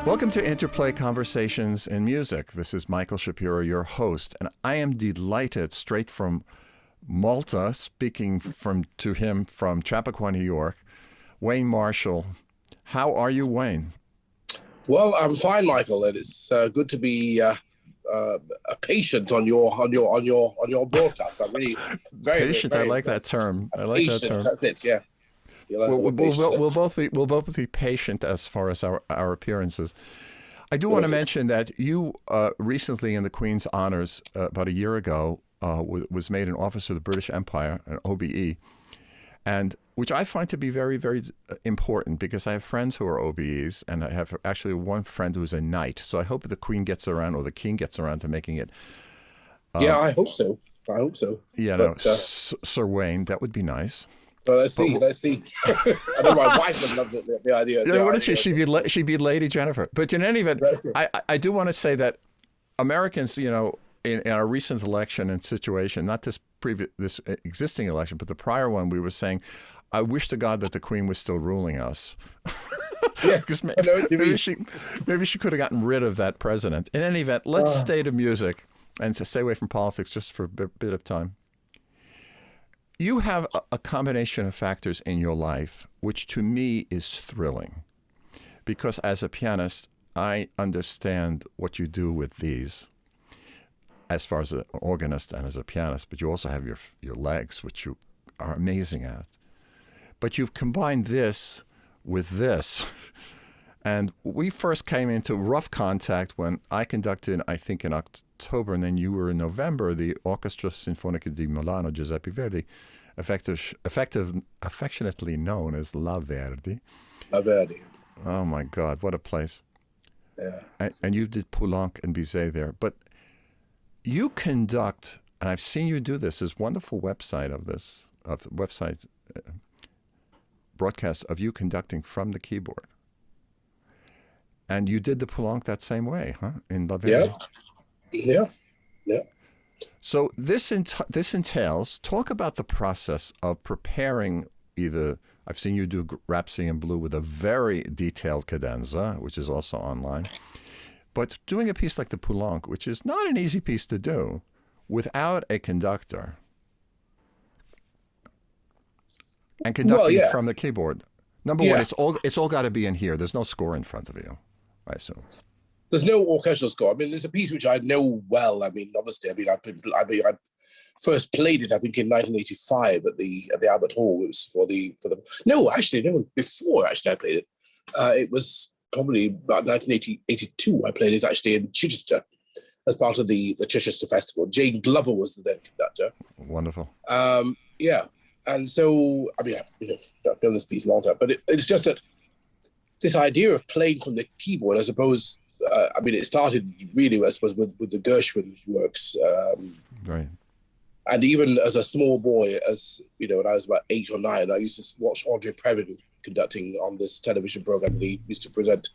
Welcome to Interplay Conversations in Music. This is Michael Shapiro, your host, and I am delighted, straight from Malta, speaking to him from Chappaqua, New York, Wayne Marshall. How are you, Wayne? Well, I'm fine, Michael, and it's good to be a patient on your broadcast. I'm really very patient. Very I like that term. I like that term. That's it. Yeah. We'll both be patient as far as our appearances. I do want to mention that you recently, in the Queen's honors about a year ago, was made an Officer of the British Empire, an OBE, and which I find to be very, very important because I have friends who are OBEs, and I have actually one friend who is a knight. So I hope the Queen gets around, or the King gets around to making it. Yeah, I hope so. Yeah, but, no, Sir Wayne, that would be nice. Well, let's see. I know my wife would love the idea. Yeah, what did she'd be Lady Jennifer. But in any event, I do want to say that Americans, you know, in our recent election and situation, not this existing election, but the prior one, we were saying, I wish to God that the Queen was still ruling us. Yeah, because maybe she could have gotten rid of that president. In any event, let's stay to music and to stay away from politics just for a bit of time. You have a combination of factors in your life, which to me is thrilling, because as a pianist, I understand what you do with these, as far as an organist and as a pianist, but you also have your legs, which you are amazing at. But you've combined this with this. And we first came into rough contact when I conducted, I think in October, and then you were in November, the Orchestra Sinfonica di Milano, Giuseppe Verdi, affectionately known as La Verdi. La Verdi. Oh my God, what a place. Yeah. And you did Poulenc and Bizet there. But you conduct, and I've seen you do this wonderful website broadcasts of you conducting from the keyboard. And you did the Poulenc that same way, huh? In La Verdi. Yeah. So this entails, talk about the process of preparing either, I've seen you do Rhapsody in Blue with a very detailed cadenza, which is also online, but doing a piece like the Poulenc, which is not an easy piece to do, without a conductor, and conducting from the keyboard. Number one, it's all got to be in here. There's no score in front of you, I assume. There's no orchestral score. I mean, there's a piece which I know well. I mean, obviously, I first played it, I think, in 1985 at the Albert Hall. It was before I played it. It was probably about 1982. I played it actually in Chichester as part of the Chichester Festival. Jane Glover was the then conductor. Wonderful. Yeah. And so, I mean, I've done this piece a long time, but it's just that this idea of playing from the keyboard, as opposed, I mean, it started really, I suppose, with the Gershwin works. Right. And even as a small boy, as you know, when I was about 8 or 9, I used to watch Andre Previn conducting on this television program that he used to present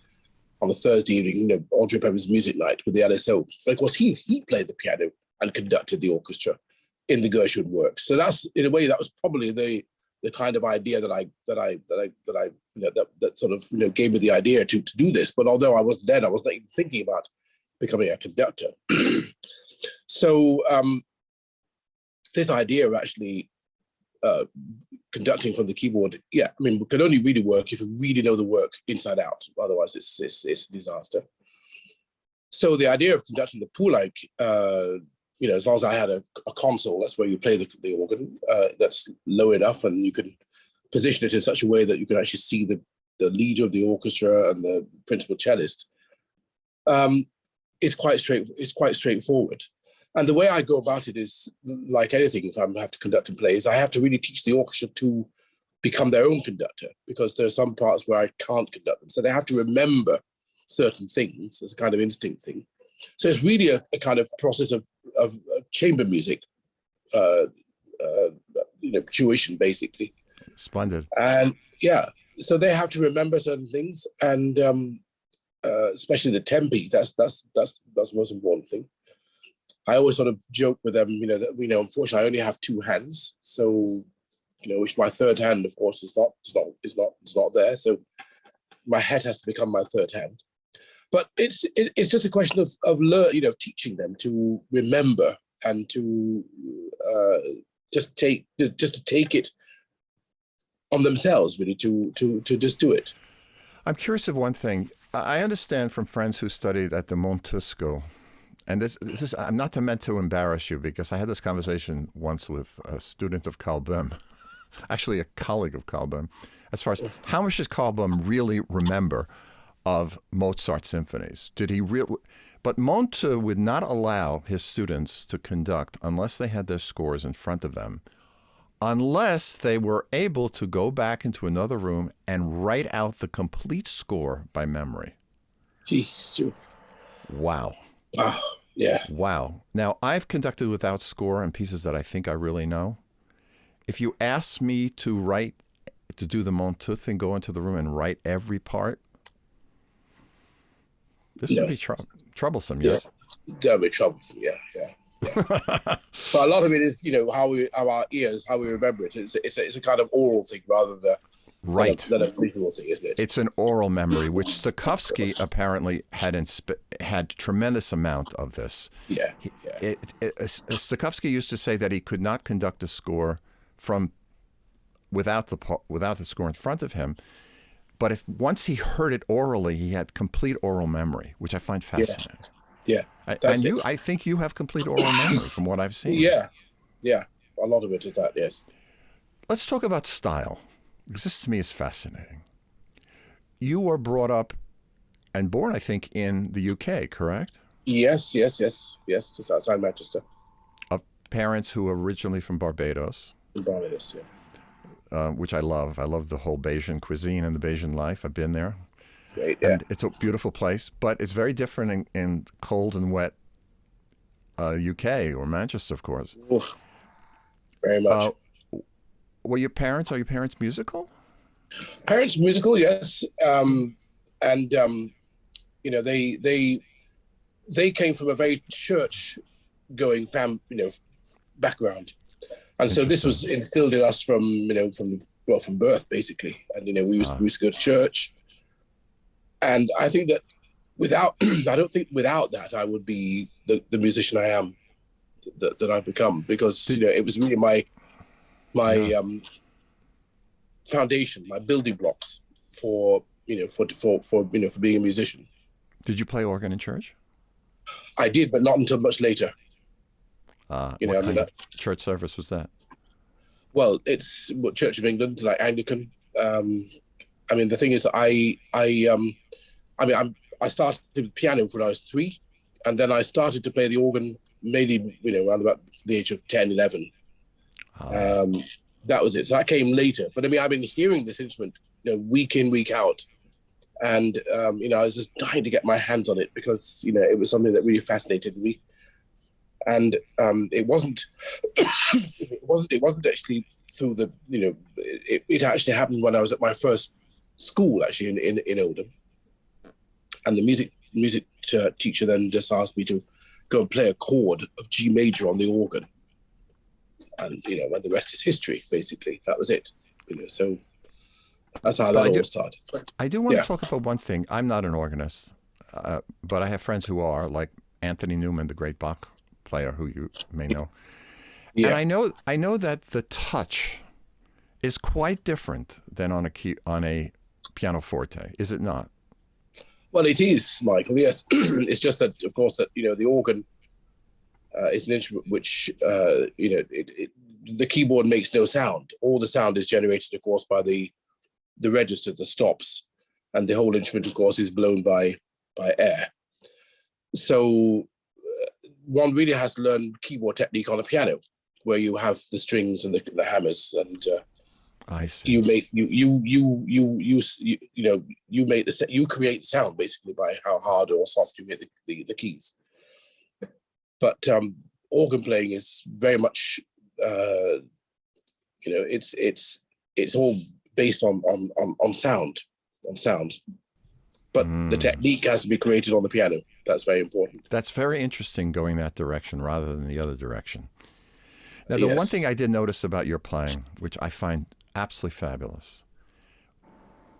on a Thursday evening, you know, Andre Previn's Music Night with the LSO. But of course, he played the piano and conducted the orchestra in the Gershwin works. So that's, in a way, that was probably the kind of idea that sort of, you know, gave me the idea to do this. But although I wasn't even thinking about becoming a conductor. So this idea of actually conducting from the keyboard, I mean, can only really work if you really know the work inside out. Otherwise, it's a disaster. So the idea of conducting the Poulenc, you know, as long as I had a console, that's where you play the organ, that's low enough, and you can position it in such a way that you can actually see the leader of the orchestra and the principal cellist. It's quite straightforward. And the way I go about it is, like anything, if I have to conduct and play, is I have to really teach the orchestra to become their own conductor, because there are some parts where I can't conduct them. So they have to remember certain things. It's a kind of instinct thing. So it's really a kind of process of chamber music, you know, tuition, basically. Splendid. And so they have to remember certain things, and especially the tempi. That's the most important thing. I always sort of joke with them, you know, that unfortunately I only have 2 hands, so you know, which my third hand, of course, is not there. So my head has to become my third hand. But it's just a question of teaching them to remember and to just to take it on themselves, really, to just do it. I'm curious of one thing. I understand from friends who studied at the Montesquieu, and this is, I'm not meant to embarrass you, because I had this conversation once with a student of Carl Böhm, actually a colleague of Carl Böhm, as far as how much does Carl Böhm really remember of Mozart symphonies? Did he But Monte would not allow his students to conduct unless they had their scores in front of them, unless they were able to go back into another room and write out the complete score by memory. Jeez. Wow. Yeah. Wow. Now, I've conducted without score and pieces that I think I really know. If you ask me to do the Monte thing, go into the room and write every part, this would be troublesome, yes? That'll be troublesome, yeah. But a lot of it is, how our ears, how we remember it. It's a kind of oral thing rather than a visual thing, isn't it? It's an oral memory, which Stokowski apparently had tremendous amount of this. Yeah. Stokowski used to say that he could not conduct a score without the score in front of him. But once he heard it orally, he had complete oral memory, which I find fascinating. Yeah. I think you have complete oral memory from what I've seen. Yeah. A lot of it is that, yes. Let's talk about style, because this to me is fascinating. You were brought up and born, I think, in the UK, correct? Yes, just outside Manchester. Of parents who were originally from Barbados. Barbados, yeah. Which I love. I love the whole Bayesian cuisine and the Bayesian life. I've been there. Great, yeah. And it's a beautiful place, but it's very different in cold and wet UK or Manchester, of course. Oof. Very much. Are your parents musical? Parents musical, yes. They came from a very church-going background. And so this was instilled in us from birth, basically. And, we used to go to church. And I think that I don't think without that, I would be the musician I am, that I've become, because, it was really my foundation, my building blocks for being a musician. Did you play organ in church? I did, but not until much later. What kind of church service was that? Well, it's Church of England, like Anglican. The thing is, I started with piano when I was 3, and then I started to play the organ maybe, around about the age of 10, 11. That was it. So that came later. But I've been hearing this instrument, week in, week out. And, I was just dying to get my hands on it because, it was something that really fascinated me. And it wasn't actually through the, it actually happened when I was at my first school, actually, in Oldham. And the music teacher then just asked me to go and play a chord of G major on the organ. And, and the rest is history, basically. That was it. So that's how that all started. I do want to talk about one thing. I'm not an organist, but I have friends who are, like Anthony Newman, the great Bach player, who you may know. Yeah. And I know that the touch is quite different than on a pianoforte, is it not? Well, it is, Michael. Yes, it's just that, of course, that the organ is an instrument which the keyboard makes no sound. All the sound is generated, of course, by the register, the stops, and the whole instrument, of course, is blown by air. So one really has to learn keyboard technique on a piano, where you have the strings and the hammers, and I see. You create the sound basically by how hard or soft you hit the keys. But organ playing is very much, it's all based on sound, But the technique has to be created on the piano. That's very important. That's very interesting, going that direction rather than the other direction. Now, the one thing I did notice about your playing, which I find absolutely fabulous,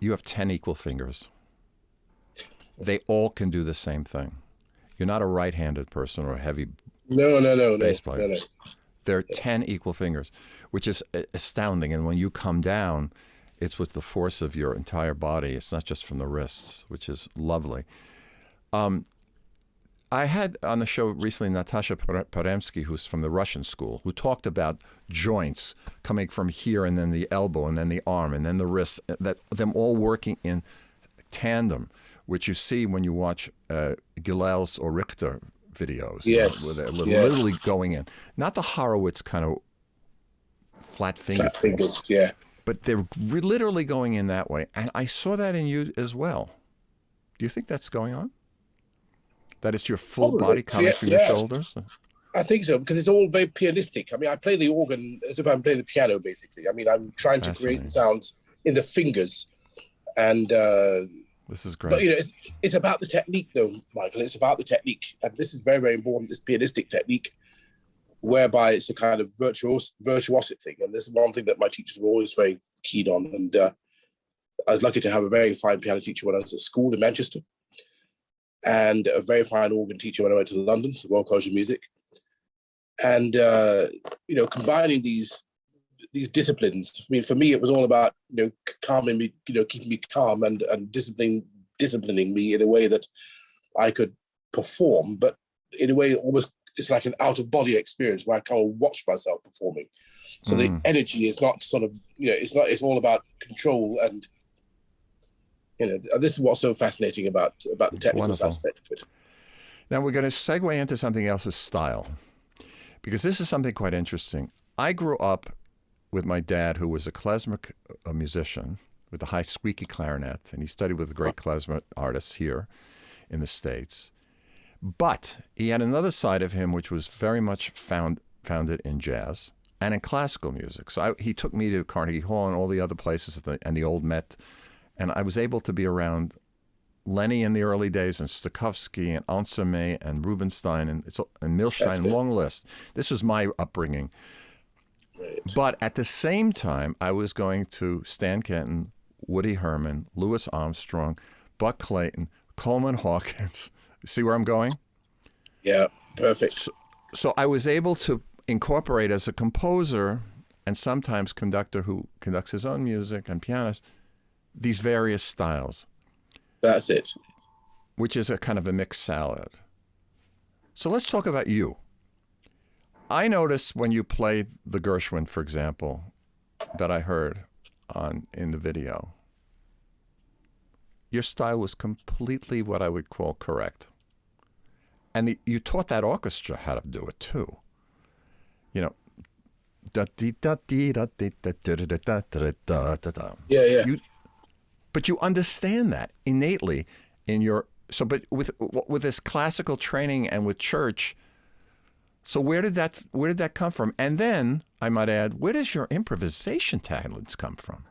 you have 10 equal fingers. they all can do the same thing. You're not a right-handed person or a heavy No. bass player. There are 10 equal fingers, which is astounding. And when you come down, it's with the force of your entire body. It's not just from the wrists, which is lovely. I had on the show recently Natasha Paremsky, who's from the Russian school, who talked about joints coming from here and then the elbow and then the arm and then the wrist, that them all working in tandem, which you see when you watch Gilels or Richter videos. Yes. Where they're literally going in. Not the Horowitz kind of flat fingers, yeah. but they're literally going in that way. And I saw that in you as well. Do you think that's going on? That it's your full body coming from your shoulders? I think so, because it's all very pianistic. I mean, I play the organ as if I'm playing the piano, basically. I mean, I'm trying to create sounds in the fingers. And this is great. But, it's about the technique, though, Michael. It's about the technique. And this is very, very important, this pianistic technique, whereby it's a kind of virtuosic thing. And this is one thing that my teachers were always very keen on. And I was lucky to have a very fine piano teacher when I was at school in Manchester, and a very fine organ teacher when I went to London, the Royal College of Music. And, combining these disciplines, I mean, for me, it was all about, calming me, keeping me calm and disciplining me in a way that I could perform, but in a way almost it's like an out-of-body experience where I kind of watch myself performing. So the energy is not sort of, it's all about control. And, this is what's so fascinating about the technical aspect of it. Now we're going to segue into something else's style, because this is something quite interesting. I grew up with my dad, who was a klezmer musician with a high squeaky clarinet, and he studied with the great klezmer artists here in the States. But he had another side of him which was very much founded in jazz and in classical music. So he took me to Carnegie Hall and all the other places and the old Met, and I was able to be around Lenny in the early days and Stokowski and Ansermet and Rubinstein and Milstein, long list. This was my upbringing. Right. But at the same time, I was going to Stan Kenton, Woody Herman, Louis Armstrong, Buck Clayton, Coleman Hawkins. See where I'm going? Yeah, perfect. So I was able to incorporate as a composer and sometimes conductor who conducts his own music and pianist, these various styles. That's it. Which is a kind of a mixed salad. So let's talk about you. I noticed when you played the Gershwin, for example, that I heard in the video, your style was completely what I would call correct. And you taught that orchestra how to do it too. Yeah. But you understand that innately in your but with this classical training and with church. So where did that come from? And then I might add, where does your improvisation talents come from?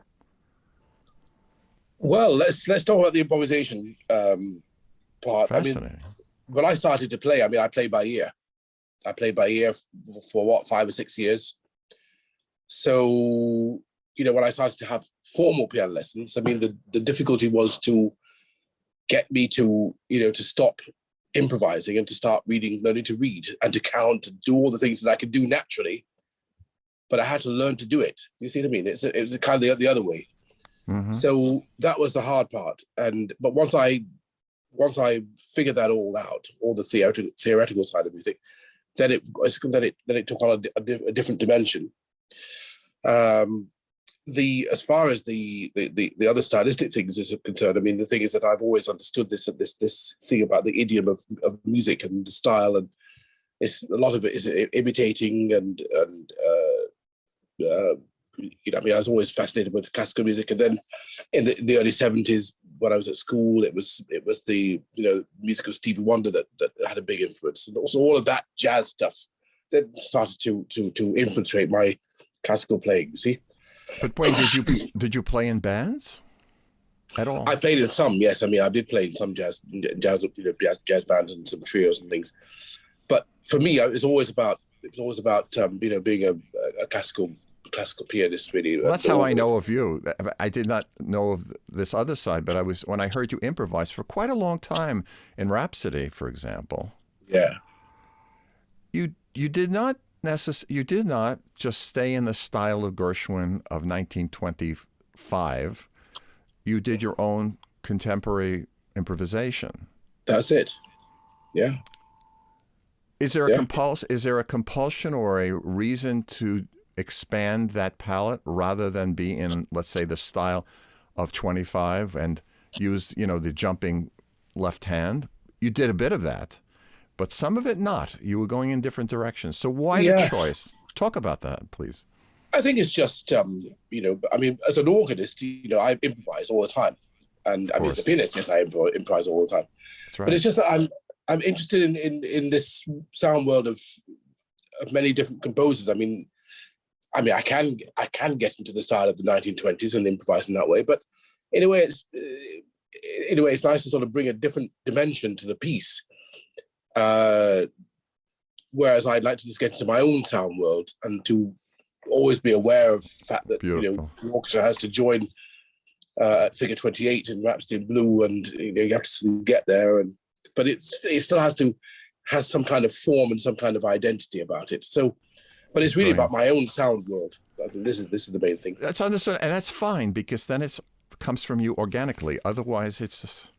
Well, let's talk about the improvisation part. Fascinating. I mean, when I started to play, I played by ear. I played by ear for 5 or 6 years. So, when I started to have formal piano lessons, I mean, the difficulty was to get me to stop improvising and to start learning to read and to count and do all the things that I could do naturally, but I had to learn to do it. You see what I mean? It was kind of the other way. Mm-hmm. So that was the hard part. But once I figured that all out, all the theoretical side of music, then it took on a different dimension. As far as the other stylistic things is concerned, I mean, the thing is that I've always understood this thing about the idiom of music and the style, and a lot of it is imitating and I mean, I was always fascinated with classical music, and then in the early 70s when I was at school, it was the music of Stevie Wonder that had a big influence, and also all of that jazz stuff that started to infiltrate my classical playing. You see. But wait, did you play in bands at all? I played in some, yes. I mean, I did play in some jazz bands and some trios and things. But for me, it was always about being a classical pianist, really. Well, that's how I know of you. I did not know of this other side, but when I heard you improvise for quite a long time in Rhapsody, for example. Yeah. You did not just stay in the style of Gershwin of 1925. You did your own contemporary improvisation. That's it. Yeah. Is there a compulsion or a reason to expand that palette rather than be in, let's say, the style of 25 and use, the jumping left hand? You did a bit of that, but some of it not. You were going in different directions. So why the choice? Talk about that, please. I think it's just, I mean, as an organist, I improvise all the time. And I mean, as a pianist, yes, I improvise all the time. That's right. But it's just that I'm interested in this sound world of many different composers. I mean, I can get into the style of the 1920s and improvise in that way. But in a way, it's nice to sort of bring a different dimension to the piece. Whereas I'd like to just get into my own sound world and to always be aware of the fact that the orchestra has to join at figure 28 in Rhapsody in Blue, and you have to get there. But it still has some kind of form and some kind of identity about it. So, but it's really about my own sound world. I think this is the main thing. That's understood, and that's fine because then it comes from you organically. Otherwise, it's just,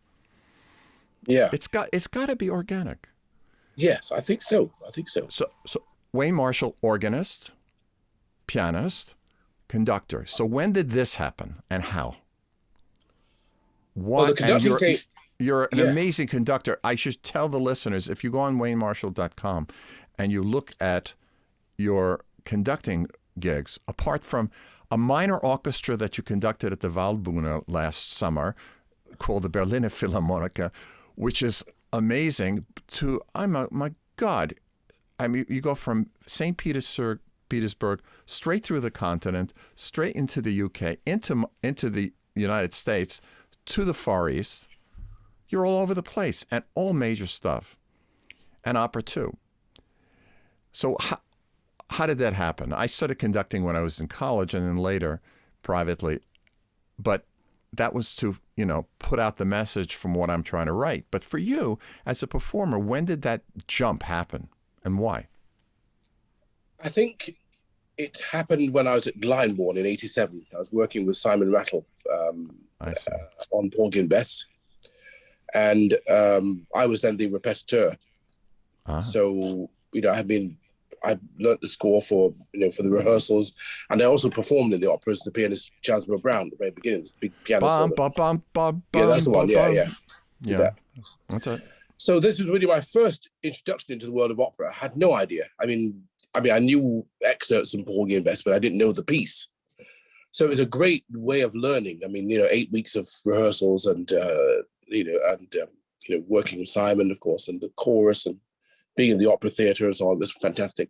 it's got to be organic. Yes, I think so. So Wayne Marshall, organist, pianist, conductor. So when did this happen and how? Well, the conducting thing. You're an amazing conductor. I should tell the listeners, if you go on waynemarshall.com and you look at your conducting gigs, apart from a minor orchestra that you conducted at the Waldbühne last summer called the Berlin Philharmonic, which is amazing, to, my God, I mean, you go from St. Petersburg straight through the continent, straight into the UK, into the United States, to the Far East. You're all over the place, and all major stuff, and opera too. So how did that happen? I started conducting when I was in college and then later privately, but that was to, put out the message from what I'm trying to write. But for you, as a performer, when did that jump happen and why? I think it happened when I was at Glyndebourne in '87. I was working with Simon Rattle on Porgy and Bess. And I was then the repetiteur. So, I learnt the score for the rehearsals, and I also performed in the opera as the pianist Jasper Brown at the very beginning. This big piano solo. Yeah, that's the one. Yeah. That's it. So this was really my first introduction into the world of opera. I had no idea. I mean, I knew excerpts from Porgy and Bess, but I didn't know the piece. So it was a great way of learning. I mean, 8 weeks of rehearsals and working with Simon, of course, and the chorus and being in the opera theatre and so on was fantastic.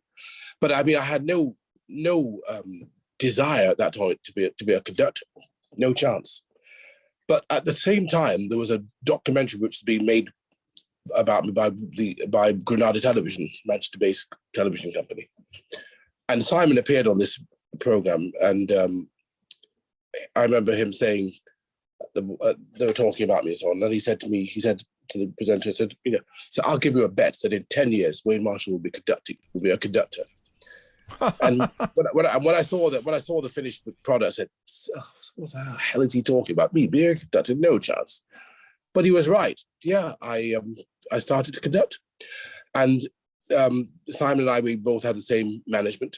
But I mean, I had no desire at that point to be a conductor, no chance. But at the same time, there was a documentary which was being made about me by Granada Television, Manchester-based television company, and Simon appeared on this program, and I remember him saying they were talking about me and so on, and he said to the presenter, so I'll give you a bet that in 10 years Wayne Marshall will be a conductor. And when I saw the finished product, I said, what the hell is he talking about? Me being a conductor? No chance. But he was right. Yeah, I started to conduct, and Simon and I, we both had the same management.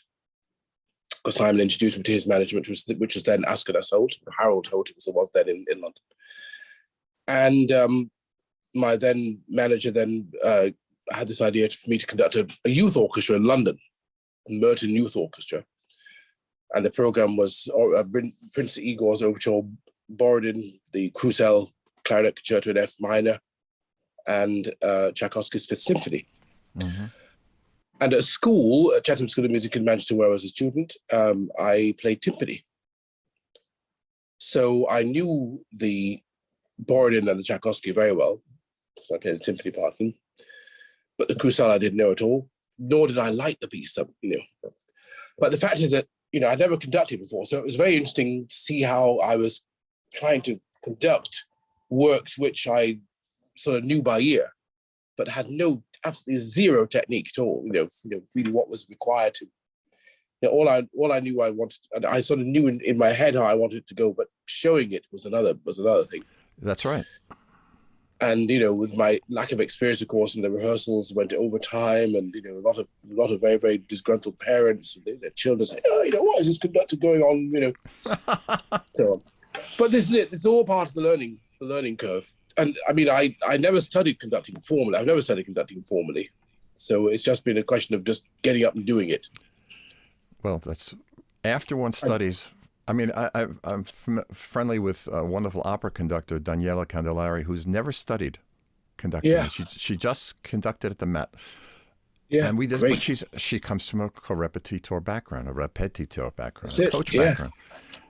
Simon introduced me to his management, which was then Ascot Holt. Harold Holt was then in London. And my then manager had this idea for me to conduct a youth orchestra in London, Merton Youth Orchestra. And the program was Prince Igor's Overture, Borodin, the Crusel Clarinet Concerto in F minor, and Tchaikovsky's Fifth Symphony. Mm-hmm. And at school, at Chatham School of Music in Manchester, where I was a student, I played timpani. So I knew the Borodin and the Tchaikovsky very well, so I played the timpani part of them. But the Crusel I didn't know at all, nor did I like the piece, But the fact is that I'd never conducted before. So it was very interesting to see how I was trying to conduct works which I sort of knew by ear, but had absolutely zero technique at all. Really what was required to. All I knew I wanted, and I sort of knew in my head how I wanted it to go, but showing it was another thing. That's right. And with my lack of experience, of course, in the rehearsals went to overtime, and a lot of very, very disgruntled parents, and their children say, "Oh, what is this conductor going on?" So on. But this is it. It's all part of the learning curve. And I mean, I never studied conducting formally. I've never studied conducting formally, so it's just been a question of just getting up and doing it. Well, that's after one studies. I mean, I'm friendly with a wonderful opera conductor, Daniela Candelari, who's never studied conducting. Yeah. She just conducted at the Met. Yeah, and we did. great. But she comes from a repetiteur background, That's a it, coach yeah. background.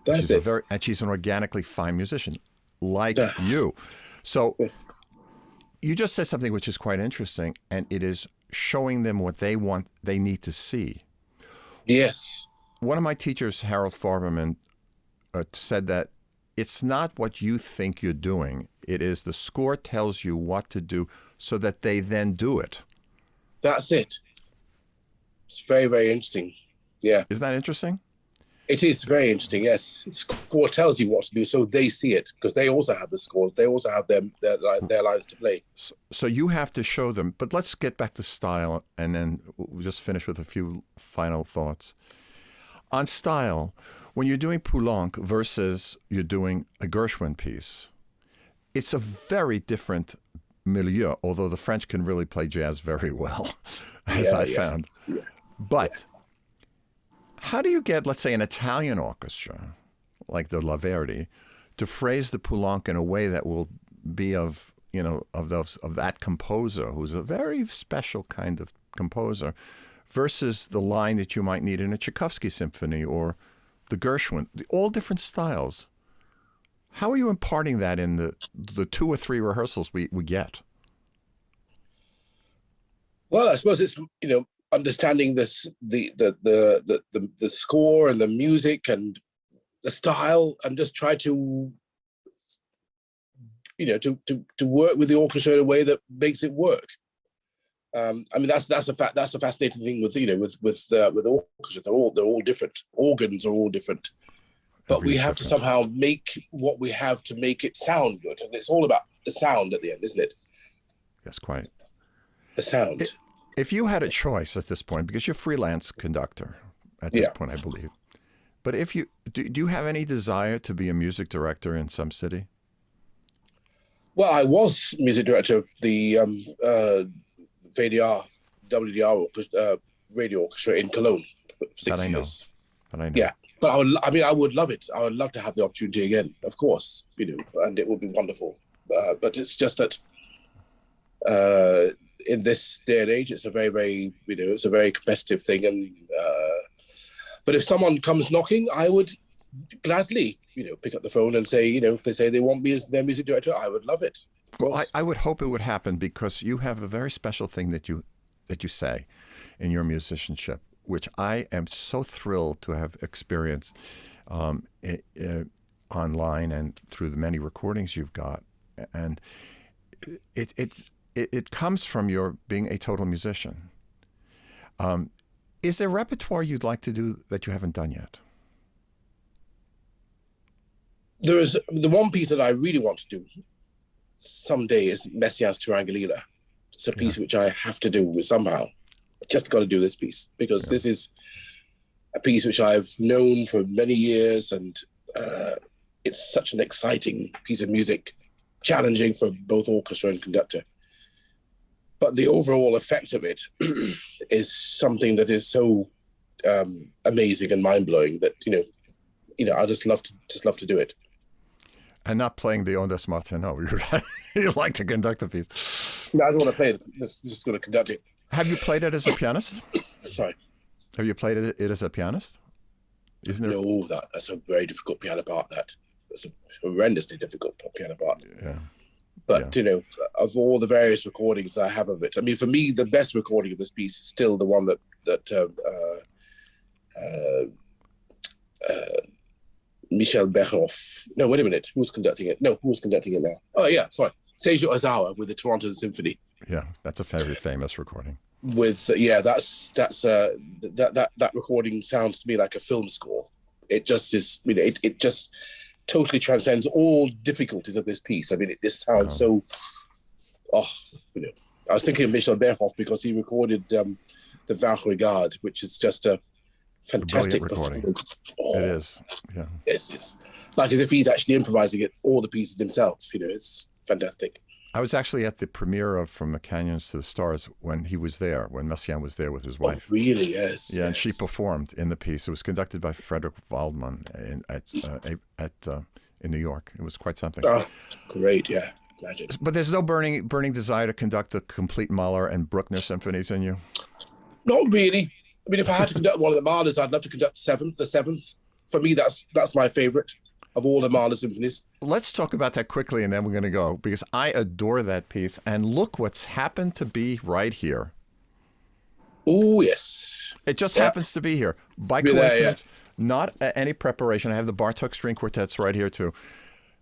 That's it. And she's an organically fine musician, like you. So you just said something which is quite interesting, and it is showing them what they want, they need to see. Yes. One of my teachers, Harold Farberman, said that it's not what you think you're doing. It is the score tells you what to do so that they then do it. That's it. It's very, very interesting. Yeah. Isn't that interesting? It is very interesting, yes. The score tells you what to do so they see it, because they also have the scores. They also have their lines to play. So you have to show them. But let's get back to style, and then we'll just finish with a few final thoughts. On style, when you're doing Poulenc versus you're doing a Gershwin piece, it's a very different milieu, although the French can really play jazz very well, as I found. Yeah. But how do you get, let's say, an Italian orchestra, like the La Verdi, to phrase the Poulenc in a way that will be of that composer, who's a very special kind of composer, versus the line that you might need in a Tchaikovsky symphony or the Gershwin, all different styles. How are you imparting that in the 2 or 3 rehearsals we get? Well, I suppose it's understanding this the score and the music and the style, and just try to to work with the orchestra in a way that makes it work. I mean, that's a fascinating thing with the orchestra. They're all different. Organs are all different, but we have to somehow make what we have to make it sound good, and it's all about the sound at the end, isn't it? Yes, quite. The sound. If you had a choice at this point, because you're a freelance conductor at this point, I believe, but if you do you have any desire to be a music director in some city? Well, I was music director of the WDR radio orchestra in Cologne for 6 years. That I know. Yeah, but I would love it. I would love to have the opportunity again, of course, and it would be wonderful. But it's just that in this day and age, it's a very, very, it's a very competitive thing. And but if someone comes knocking, I would gladly, pick up the phone and say, if they say they want me as their music director, I would love it. Well, I would hope it would happen, because you have a very special thing that you say in your musicianship, which I am so thrilled to have experienced online and through the many recordings you've got, and it comes from your being a total musician. Is there repertoire you'd like to do that you haven't done yet? There is the one piece that I really want to do someday is Messiaen's Turangolina. It's a piece which I have to do somehow. I just got to do this piece, because this is a piece which I've known for many years, and it's such an exciting piece of music, challenging for both orchestra and conductor. But the overall effect of it is something that is so amazing and mind-blowing that I just love to do it. And not playing the Ondas Martineau. You like to conduct the piece. No, I don't want to play it. Just going to conduct it. Have you played it as a pianist? Sorry. Have you played it as a pianist? Isn't there? No, that's a very difficult piano part. That's a horrendously difficult piano part. Yeah. But of all the various recordings I have of it, I mean, for me, the best recording of this piece is still the one that Michel Berhoff. No, wait a minute. Who was conducting it? No, who was conducting it now? Oh, yeah, sorry. Seiji Ozawa with the Toronto Symphony. Yeah, that's a very famous recording. With that recording sounds to me like a film score. It just is, it just totally transcends all difficulties of this piece. I mean, it just sounds so. I was thinking of Michel Berhoff because he recorded the Vin Regard, which is just a fantastic recording. Oh, it is, yeah. It's like as if he's actually improvising it all the pieces himself. It's fantastic. I was actually at the premiere of From the Canyons to the Stars when he was there, when Messiaen was there with his wife. Oh, really? Yes. Yeah, and she performed in the piece. It was conducted by Frederick Waldman in New York. It was quite something. Oh, great, yeah. Imagine. But there's no burning desire to conduct the complete Mahler and Bruckner symphonies in you? Not really. I mean, if I had to conduct one of the Mahlers, I'd love to conduct the seventh. For me, that's my favorite of all the Mahler symphonies. Let's talk about that quickly, and then we're going to go, because I adore that piece. And look what's happened to be right here. Oh, yes. It just happens to be here. By coincidence, not any preparation. I have the Bartók string quartets right here, too.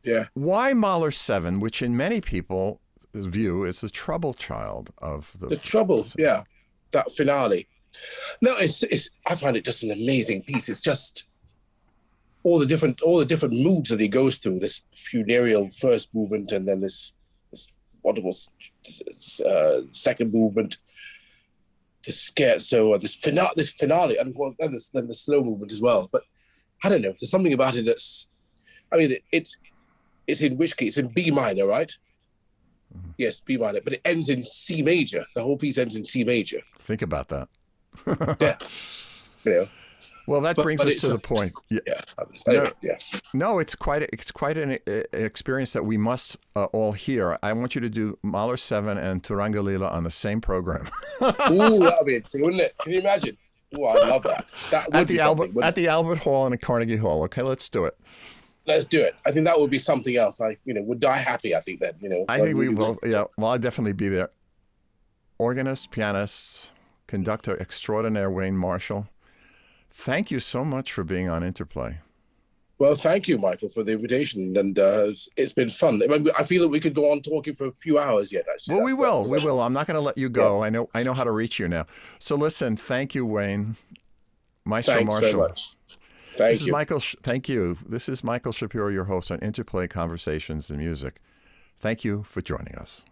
Yeah. Why Mahler 7, which in many people's view is the trouble child of the... The trouble, yeah. That finale. No, I find it just an amazing piece. It's just... all the different moods that he goes through, this funereal first movement and then this wonderful second movement, the scherzo, this finale, and then the slow movement as well. But I don't know, there's something about it that's, I mean, it's in which key? It's in B minor, right? Mm-hmm. Yes, B minor, but it ends in C major. The whole piece ends in C major. Think about that. Yeah, Well, that brings us to the point. No, it's quite an experience that we must all hear. I want you to do Mahler 7 and Turanga Lila on the same program. Ooh, that would be interesting, wouldn't it? Can you imagine? Ooh, I love that. That would be something, at the Albert Hall and the Carnegie Hall. Okay, let's do it. Let's do it. I think that would be something else. I would die happy. I think that I think we will. Yeah, well, I'll definitely be there. Organist, pianist, conductor extraordinaire Wayne Marshall. Thank you so much for being on Interplay. Well, thank you, Michael, for the invitation, and it's been fun. I feel that we could go on talking for a few hours yet. Actually, well, we will. I'm not going to let you go. Yeah. I know how to reach you now. So listen, thank you, Wayne. Maestro Marshall. Thanks very much. Thank you. Thank you. This is Michael Shapiro, your host on Interplay Conversations in Music. Thank you for joining us.